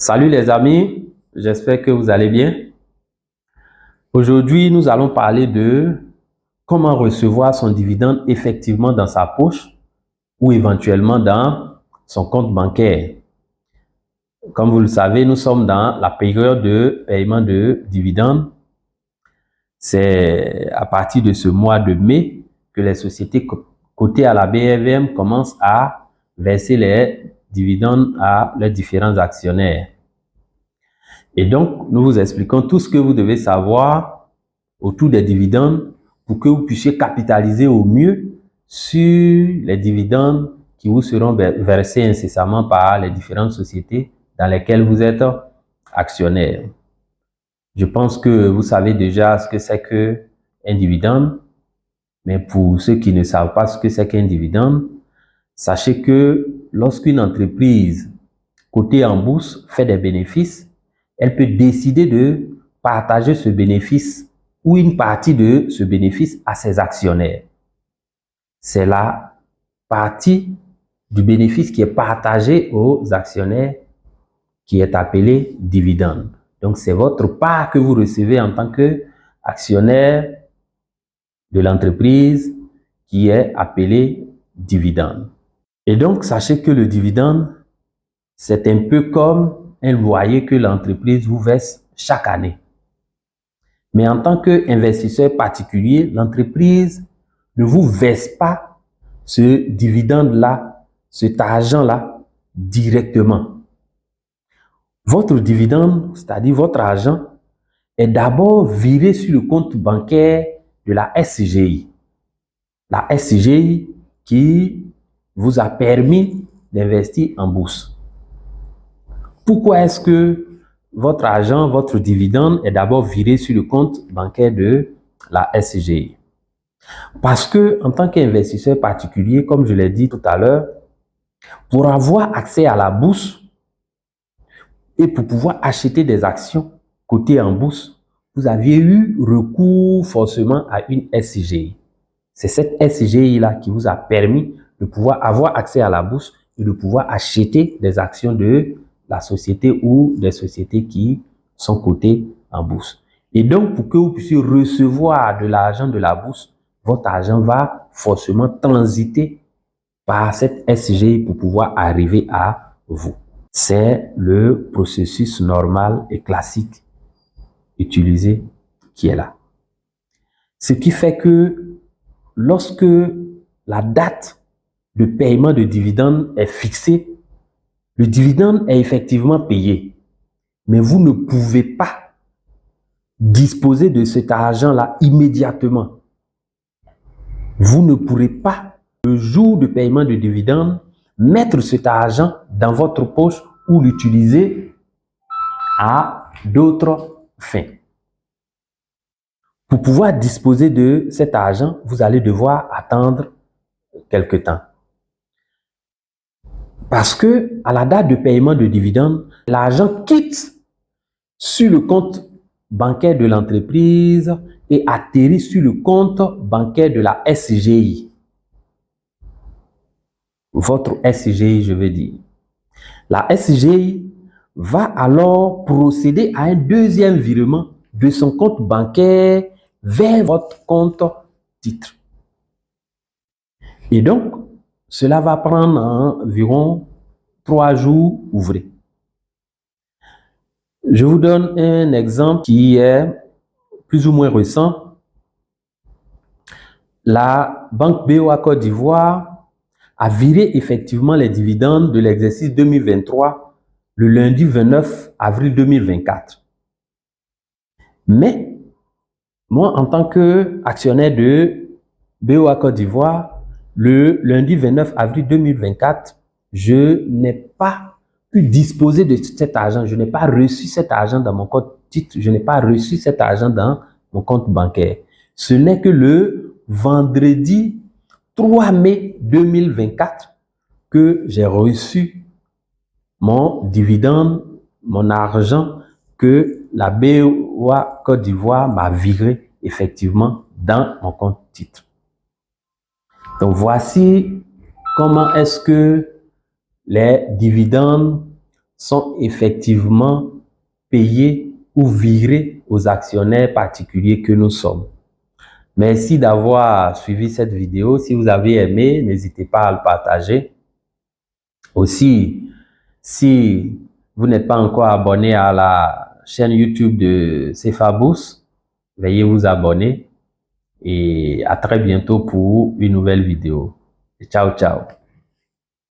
Salut les amis, j'espère que vous allez bien. Aujourd'hui, nous allons parler de comment recevoir son dividende effectivement dans sa poche ou éventuellement dans son compte bancaire. Comme vous le savez, nous sommes dans la période de paiement de dividendes. C'est à partir de ce mois de mai que les sociétés cotées à la BRVM commencent à verser les dividendes à leurs différents actionnaires. Et donc, nous vous expliquons tout ce que vous devez savoir autour des dividendes pour que vous puissiez capitaliser au mieux sur les dividendes qui vous seront versés incessamment par les différentes sociétés dans lesquelles vous êtes actionnaire. Je pense que vous savez déjà ce que c'est qu'un dividende, mais pour ceux qui ne savent pas ce que c'est qu'un dividende, sachez que lorsqu'une entreprise cotée en bourse fait des bénéfices, elle peut décider de partager ce bénéfice ou une partie de ce bénéfice à ses actionnaires. C'est la partie du bénéfice qui est partagée aux actionnaires qui est appelée dividende. Donc, c'est votre part que vous recevez en tant qu'actionnaire de l'entreprise qui est appelée dividende. Et donc, sachez que le dividende, c'est un peu comme un loyer que l'entreprise vous verse chaque année. Mais en tant qu'investisseur particulier, l'entreprise ne vous verse pas ce dividende-là, cet argent-là, directement. Votre dividende, c'est-à-dire votre argent, est d'abord viré sur le compte bancaire de la SCGI. La SCGI qui vous a permis d'investir en bourse. Pourquoi est-ce que votre argent, votre dividende est d'abord viré sur le compte bancaire de la SCGI? Parce que, en tant qu'investisseur particulier, comme je l'ai dit tout à l'heure, pour avoir accès à la bourse et pour pouvoir acheter des actions cotées en bourse, vous aviez eu recours forcément à une SCGI. C'est cette SCGI-là qui vous a permis de pouvoir avoir accès à la bourse et de pouvoir acheter des actions de la société ou des sociétés qui sont cotées en bourse. Et donc, pour que vous puissiez recevoir de l'argent de la bourse, votre argent va forcément transiter par cette SCGI pour pouvoir arriver à vous. C'est le processus normal et classique utilisé qui est là. Ce qui fait que lorsque la date de paiement de dividende est fixée, le dividende est effectivement payé, mais vous ne pouvez pas disposer de cet argent-là immédiatement. Vous ne pourrez pas, le jour de paiement de dividende, mettre cet argent dans votre poche ou l'utiliser à d'autres fins. Pour pouvoir disposer de cet argent, vous allez devoir attendre quelque temps. Parce que à la date de paiement de dividende, l'argent quitte sur le compte bancaire de l'entreprise et atterrit sur le compte bancaire de la SCGI. Votre SCGI, je veux dire. La SCGI va alors procéder à un deuxième virement de son compte bancaire vers votre compte titre. Et donc, cela va prendre environ 3 jours ouvrés. Je vous donne un exemple qui est plus ou moins récent. La Banque BOA Côte d'Ivoire a viré effectivement les dividendes de l'exercice 2023 le lundi 29 avril 2024. Mais, moi, en tant qu'actionnaire de BOA Côte d'Ivoire, le lundi 29 avril 2024, je n'ai pas pu disposer de cet argent. Je n'ai pas reçu cet argent dans mon compte titre. Je n'ai pas reçu cet argent dans mon compte bancaire. Ce n'est que le vendredi 3 mai 2024 que j'ai reçu mon dividende, mon argent que la BOA Côte d'Ivoire m'a viré effectivement dans mon compte titre. Donc, voici comment est-ce que les dividendes sont effectivement payés ou virés aux actionnaires particuliers que nous sommes. Merci d'avoir suivi cette vidéo. Si vous avez aimé, n'hésitez pas à le partager. Aussi, si vous n'êtes pas encore abonné à la chaîne YouTube de CFA Bourse, veuillez vous abonner et à très bientôt pour une nouvelle vidéo. Ciao, ciao.